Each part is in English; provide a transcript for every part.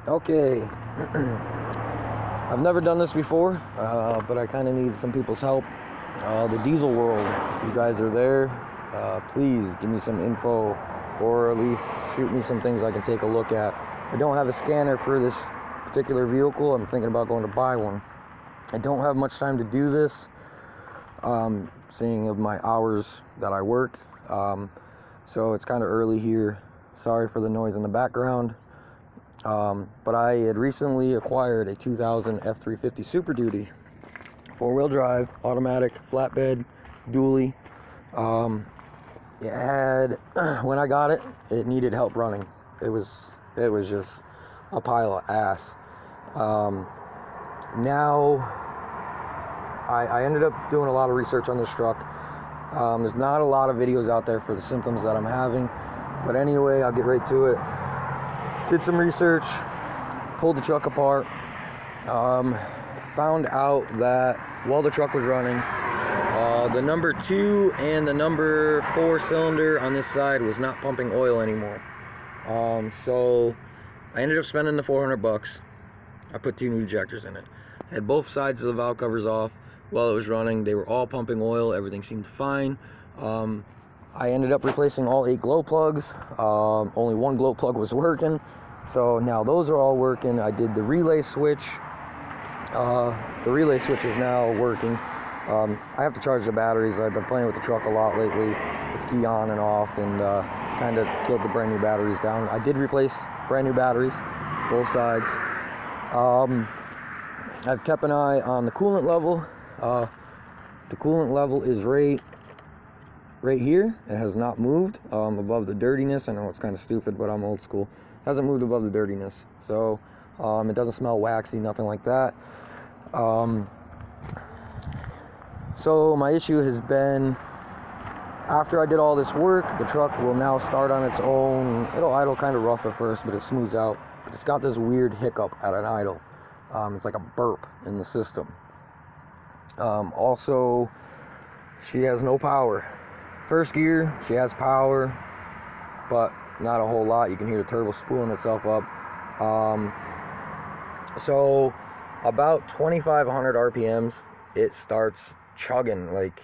Okay, I've never done this before, but I kind of need some people's help. The diesel world, if you guys are there, please give me some info, or at least shoot me some things I can take a look at. I don't have a scanner for this particular vehicle. I'm thinking about going to buy one. I don't have much time to do this, seeing of my hours that I work, so it's kind of early here. Sorry for the noise in the background. But I had recently acquired a 2000 F350 Super Duty, 4-wheel drive, automatic, flatbed, dually. It had, when I got it, it needed help running. It was just a pile of ass. Now, I ended up doing a lot of research on this truck. There's not a lot of videos out there for the symptoms that I'm having, but anyway, I'll get right to it. Did some research, pulled the truck apart, found out that while the truck was running, the number 2 and the number 4 cylinder on this side was not pumping oil anymore. So I ended up spending the $400. I put 2 new injectors in it. Had both sides of the valve covers off while it was running. They were all pumping oil. Everything seemed fine. I ended up replacing all 8 glow plugs. Only 1 glow plug was working, so now those are all working. I did the relay switch. The relay switch is now working. I have to charge the batteries. I've been playing with the truck a lot lately. It's key on and off, and kind of killed the brand new batteries down. I did replace brand new batteries, both sides. I've kept an eye on the coolant level. The coolant level is right here. It has not moved above the dirtiness. I know it's kind of stupid, but I'm old school. It hasn't moved above the dirtiness, so it doesn't smell waxy, nothing like that. So my issue has been, after I did all this work, the truck will now start on its own. It'll idle kind of rough at first, but it smooths out. But it's got this weird hiccup at an idle. It's like a burp in the system. Also, she has no power. First gear, she has power, but not a whole lot. You can hear the turbo spooling itself up. So about 2,500 RPMs, it starts chugging. Like,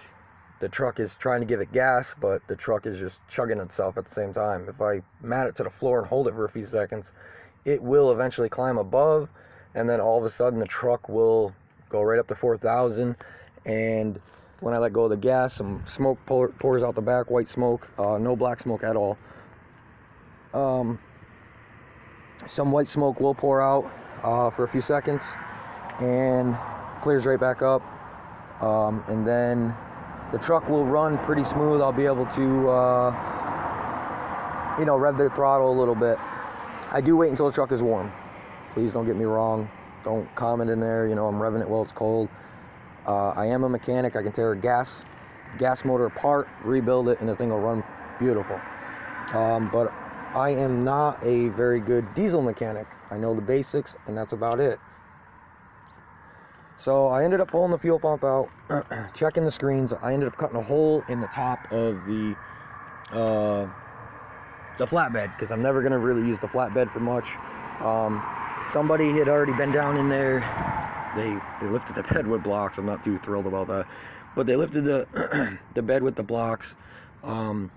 the truck is trying to give it gas, but the truck is just chugging itself at the same time. If I mat it to the floor and hold it for a few seconds, it will eventually climb above, and then all of a sudden the truck will go right up to 4,000, and when I let go of the gas, some smoke pours out the back, white smoke, no black smoke at all. Some white smoke will pour out for a few seconds and clears right back up, and then the truck will run pretty smooth. I'll be able to rev the throttle a little bit. I do wait until the truck is warm. Please don't get me wrong. Don't comment in there, I'm revving it while it's cold. I am a mechanic. I can tear a gas motor apart, rebuild it, and the thing will run beautiful. But I am not a very good diesel mechanic. I know the basics, and that's about it. So I ended up pulling the fuel pump out, checking the screens. I ended up cutting a hole in the top of the flatbed, because I'm never going to really use the flatbed for much. Somebody had already been down in there. They lifted the bed with blocks. I'm not too thrilled about that, but they lifted the the bed with the blocks, and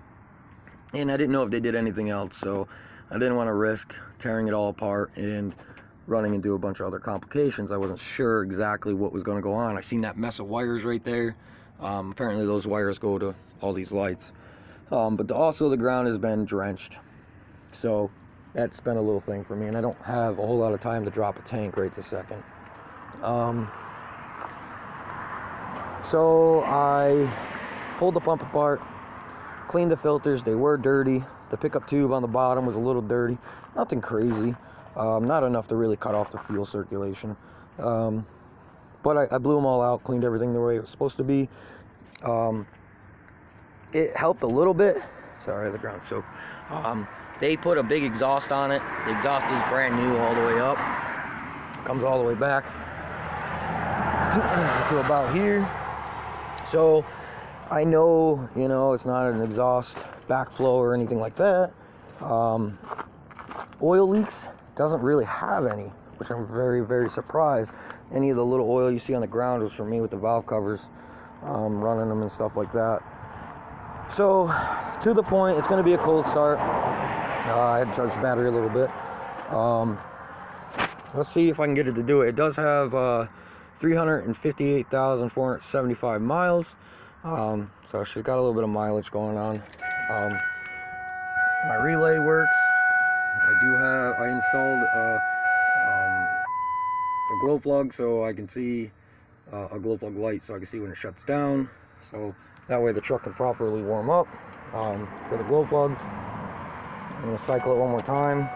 I didn't know if they did anything else, so I didn't want to risk tearing it all apart and running into a bunch of other complications. I wasn't sure exactly what was going to go on. I seen that mess of wires right there. Apparently those wires go to all these lights, but also the ground has been drenched, so that's been a little thing for me, and I don't have a whole lot of time to drop a tank right this second. So I pulled the pump apart, cleaned the filters. They were dirty. The pickup tube on the bottom was a little dirty. Nothing crazy. Not enough to really cut off the fuel circulation. But I blew them all out, cleaned everything the way it was supposed to be. It helped a little bit. Sorry, the ground's soaked. They put a big exhaust on it. The exhaust is brand new all the way up. Comes all the way back to about here. So I know, it's not an exhaust backflow or anything like that. Oil leaks doesn't really have any, which I'm very, very surprised. Any of the little oil you see on the ground was from me with the valve covers, running them and stuff like that. So, to the point, it's going to be a cold start. I had to charge the battery a little bit. Let's see if I can get it to do it. It does have 358,475 miles. So she's got a little bit of mileage going on. My relay works. I installed a glow plug so I can see a glow plug light so I can see when it shuts down. So that way the truck can properly warm up with the glow plugs. I'm going to cycle it one more time.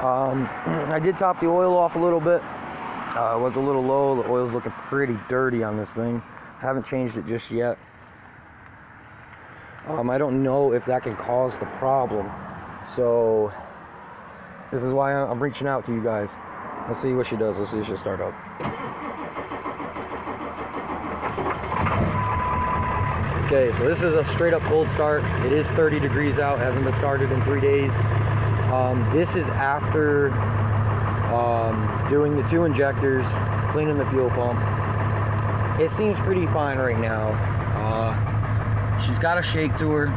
I did top the oil off a little bit. It was a little low. The oil's looking pretty dirty on this thing. I haven't changed it just yet. I don't know if that can cause the problem. So this is why I'm reaching out to you guys. Let's see what she does. Let's see if she'll start up. Okay, so this is a straight up cold start. It is 30 degrees out. It hasn't been started in 3 days. This is after doing the 2 injectors, cleaning the fuel pump. It seems pretty fine right now. She's got a shake to her.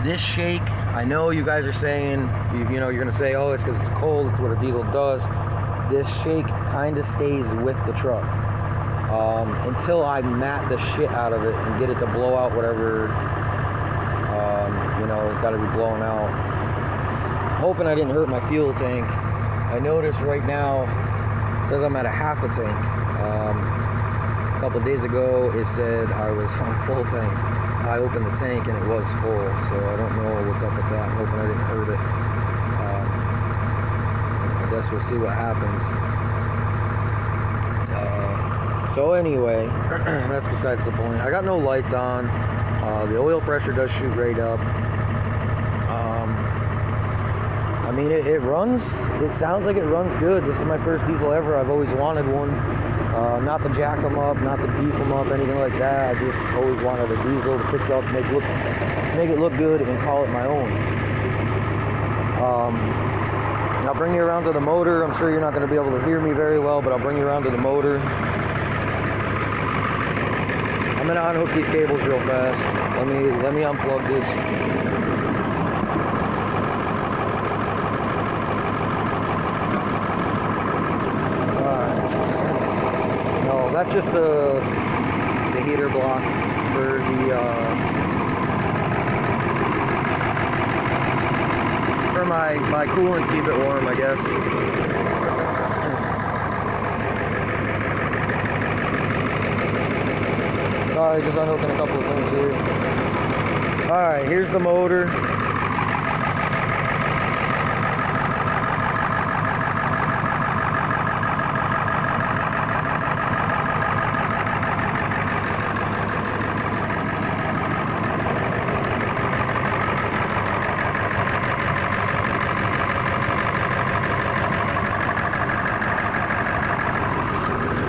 This shake, I know you guys are saying, you know, you're gonna say, oh, it's because it's cold, it's what a diesel does. This shake kind of stays with the truck until I mat the shit out of it and get it to blow out whatever, you know, it's got to be blown out. Hoping I didn't hurt my fuel tank. I noticed right now it says I'm at a half a tank. A couple days ago it said I was on full tank. I opened the tank and it was full, so I don't know what's up with that. I'm hoping I didn't hurt it. I guess we'll see what happens. So anyway, that's besides the point. I got no lights on. The oil pressure does shoot right up. I mean, it runs. It sounds like it runs good. This is my first diesel ever. I've always wanted one. Not to jack them up, not to beef them up, anything like that. I just always wanted a diesel to fix up, make it look good, and call it my own. I'll bring you around to the motor. I'm sure you're not going to be able to hear me very well, but I'll bring you around to the motor. I'm going to unhook these cables real fast. Let me unplug this. That's just the heater block for the for my coolant to keep it warm, I guess. Alright, just unhooking a couple of things here. Alright, here's the motor.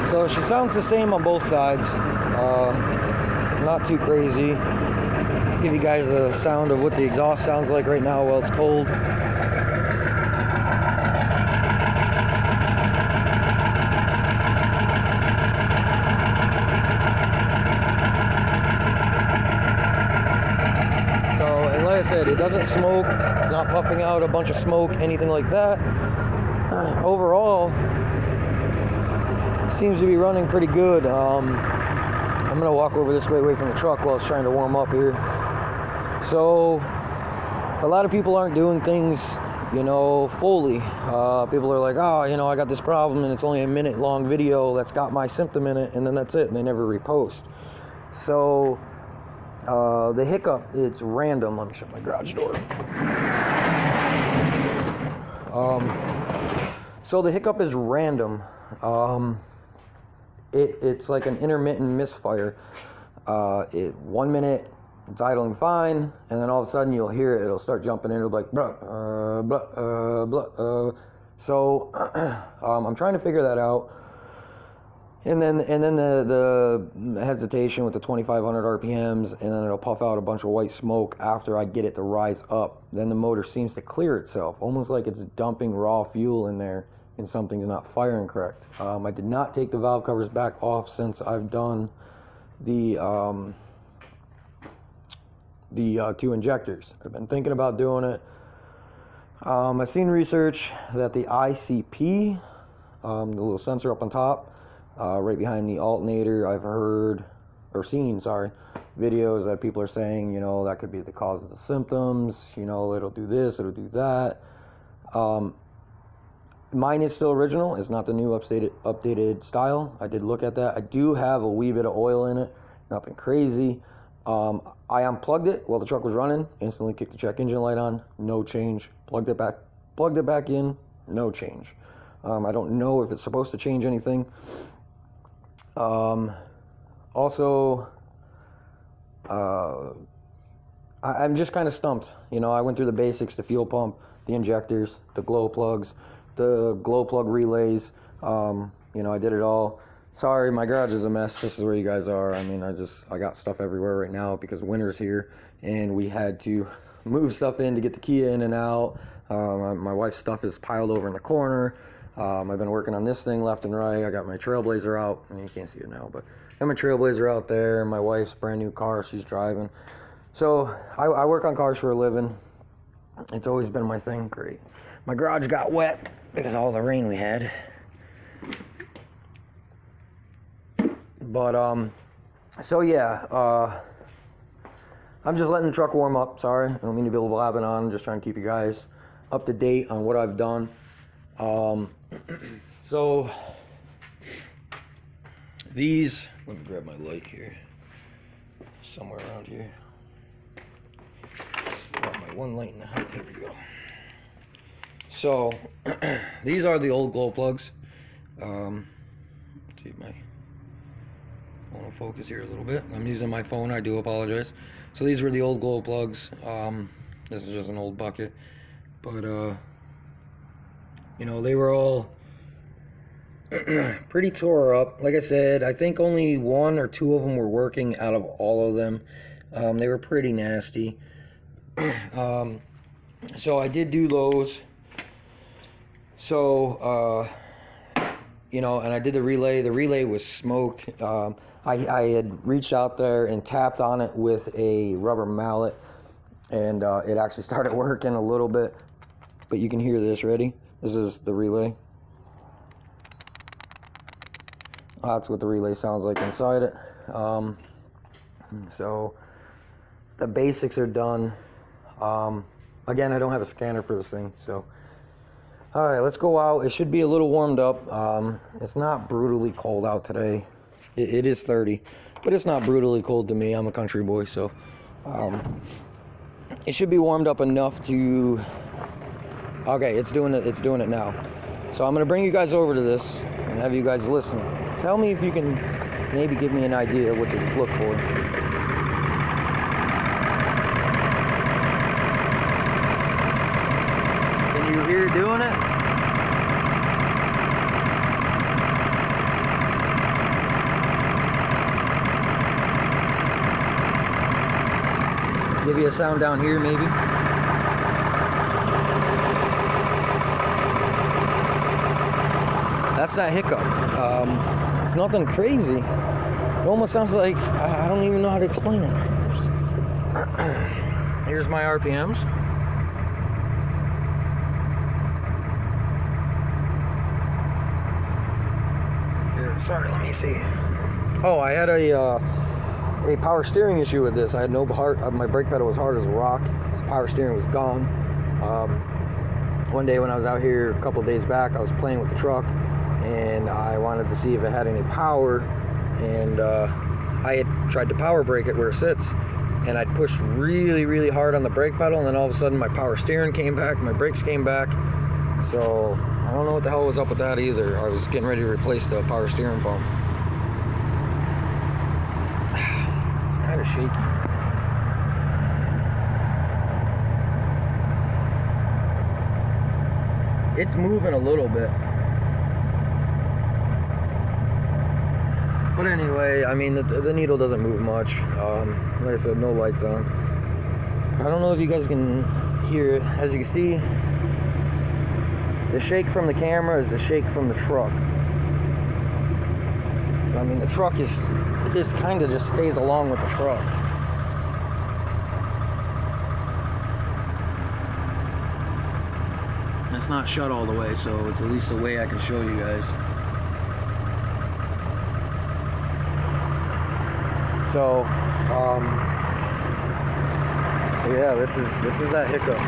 So she sounds the same on both sides, not too crazy. Give you guys a sound of what the exhaust sounds like right now while it's cold. So, and like I said, it doesn't smoke, it's not puffing out a bunch of smoke, anything like that. Overall, seems to be running pretty good. I'm gonna walk over this way away from the truck while it's trying to warm up here. So a lot of people aren't doing things, you know, fully. People are like, oh, you know, I got this problem and it's only a minute-long video that's got my symptom in it, and then that's it, and they never repost. So the hiccup, it's random. Let me shut my garage door. So the hiccup is random. It's like an intermittent misfire. 1 minute it's idling fine, and then all of a sudden you'll hear it. It'll start jumping in. It'll be like blah, blah, blah. So I'm trying to figure that out. And then the hesitation with the 2,500 RPMs, and then it'll puff out a bunch of white smoke after I get it to rise up. Then the motor seems to clear itself, almost like it's dumping raw fuel in there and something's not firing correct. I did not take the valve covers back off since I've done the 2 injectors. I've been thinking about doing it. I've seen research that the ICP, the little sensor up on top, right behind the alternator, I've heard, or seen, sorry, videos that people are saying, you know, that could be the cause of the symptoms, you know, it'll do this, it'll do that. Mine is still original. It's not the new updated style. I did look at that. I do have a wee bit of oil in it, nothing crazy. I unplugged it while the truck was running, instantly kicked the check engine light on, no change. Plugged it back in, no change. I don't know if it's supposed to change anything. Also, I'm just kind of stumped. You know, I went through the basics, the fuel pump, the injectors, the glow plugs, the glow plug relays. You know, I did it all. Sorry, my garage is a mess. This is where you guys are. I mean, I got stuff everywhere right now because winter's here, and we had to move stuff in to get the Kia in and out. My wife's stuff is piled over in the corner. I've been working on this thing left and right. I got my Trailblazer out. I mean, you can't see it now, but I got my Trailblazer out there. My wife's brand new car she's driving. So I work on cars for a living. It's always been my thing. Great. My garage got wet because of all the rain we had. But so yeah, I'm just letting the truck warm up. Sorry, I don't mean to be blabbing on. I'm just trying to keep you guys up to date on what I've done. So these, let me grab my light here, somewhere around here. Got my one light in the house. There we go. So these are the old glow plugs. Let's see if my phone will focus here a little bit. I'm using my phone. I do apologize. So these were the old glow plugs. This is just an old bucket, but you know, they were all pretty tore up. Like I said, I think only 1 or 2 of them were working out of all of them. They were pretty nasty. So I did do those. So, you know, and I did the relay. The relay was smoked. I had reached out there and tapped on it with a rubber mallet, and it actually started working a little bit. But you can hear this. Ready? This is the relay. That's what the relay sounds like inside it. So the basics are done. Again, I don't have a scanner for this thing, so all right, let's go out. It should be a little warmed up. It's not brutally cold out today. It is 30, but it's not brutally cold to me. I'm a country boy, so it should be warmed up enough to. Okay, it's doing it now. So I'm gonna bring you guys over to this and have you guys listen. Tell me if you can maybe give me an idea of what to look for. Can you hear it doing it? Give you a sound down here, maybe. That's that hiccup. It's nothing crazy. It almost sounds like, I don't even know how to explain it. Here's my RPMs. Here, sorry, let me see. Oh, I had a power steering issue with this. I had no my brake pedal was hard as a rock. The power steering was gone. One day when I was out here a couple days back, I was playing with the truck, and I wanted to see if it had any power, and I had tried to power brake it where it sits, and I'd pushed really, really hard on the brake pedal, and then all of a sudden my power steering came back, my brakes came back. So I don't know what the hell was up with that either. I was getting ready to replace the power steering pump. It's kind of shaky. It's moving a little bit. But anyway, I mean, the needle doesn't move much. Like I said, no lights on. I don't know if you guys can hear it. As you can see, the shake from the camera is the shake from the truck. So I mean, the truck is, it just kind of just stays along with the truck. It's not shut all the way, so it's at least a way I can show you guys. So, so yeah, this is that hiccup.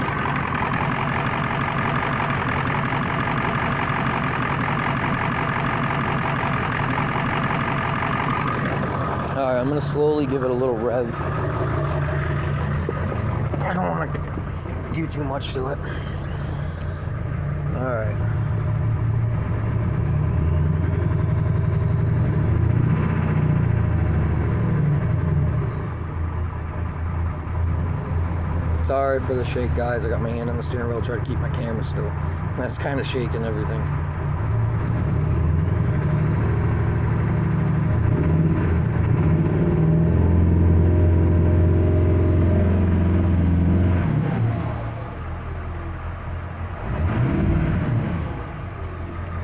All right, I'm gonna slowly give it a little rev. I don't want to do too much to it. All right. Sorry for the shake, guys. I got my hand on the steering wheel, try to keep my camera still. That's kind of shaking everything.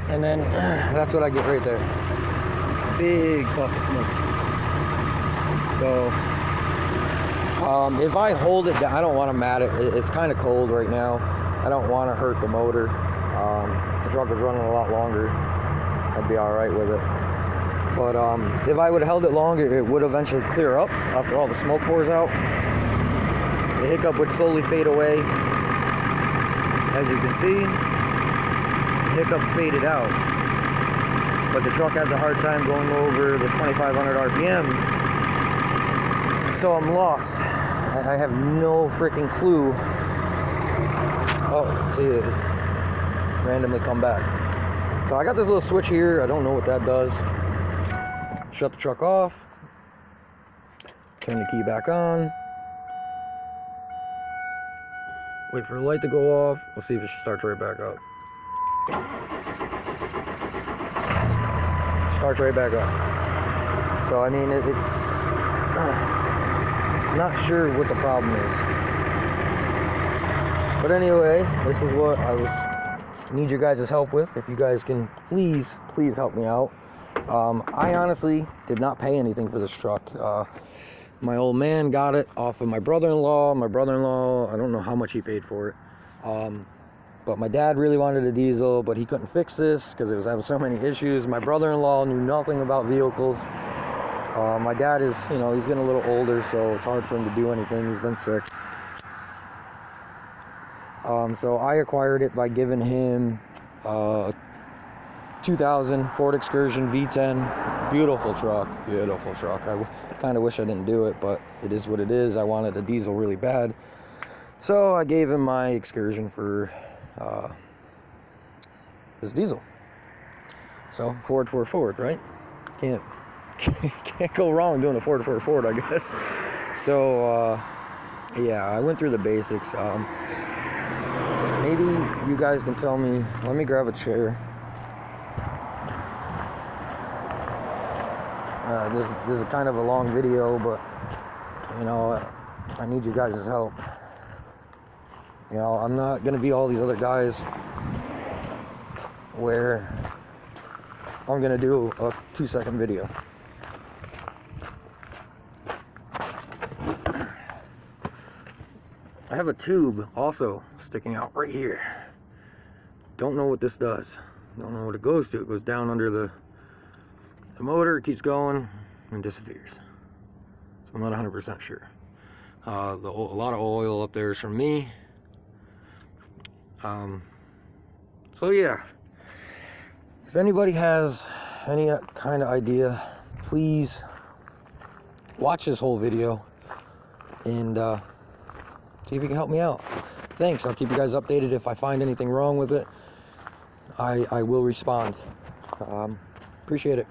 And then that's what I get right there. Big puff of smoke. So if I hold it down, I don't want to mat it. It's kind of cold right now. I don't want to hurt the motor. If the truck was running a lot longer, I'd be all right with it. But if I would have held it longer, it would eventually clear up after all the smoke pours out. The hiccup would slowly fade away. As you can see, the hiccup's faded out. But the truck has a hard time going over the 2,500 RPMs. So I'm lost. I have no freaking clue. Oh, see it randomly come back. So I got this little switch here. I don't know what that does. Shut the truck off. Turn the key back on. Wait for the light to go off. We'll see if it starts right back up. Starts right back up. So I mean, it's not sure what the problem is. But anyway, this is what I need your guys' help with. If you guys can please help me out. I honestly did not pay anything for this truck. My old man got it off of my brother-in-law. My brother-in-law, I don't know how much he paid for it. But my dad really wanted a diesel, but he couldn't fix this because it was having so many issues. My brother-in-law knew nothing about vehicles. My dad is, you know, he's getting a little older, so it's hard for him to do anything. He's been sick. So I acquired it by giving him 2000 Ford Excursion V10. Beautiful truck, beautiful truck. I kind of wish I didn't do it, but it is what it is. I wanted a diesel really bad. So I gave him my Excursion for this diesel. So Ford, right? Can't go wrong doing a Ford, I guess. So yeah, I went through the basics. Maybe you guys can tell me. Let me grab a chair. This is kind of a long video, but you know, I need you guys' help. You know, I'm not gonna be all these other guys where I'm gonna do a 2-second video. I have a tube also sticking out right here. Don't know what this does. Don't know what it goes to. It goes down under the motor, it keeps going and disappears. So I'm not 100% sure. A lot of oil up there is from me. So yeah, if anybody has any kind of idea, please watch this whole video and see if you can help me out. Thanks. I'll keep you guys updated if I find anything wrong with it. I will respond. Appreciate it.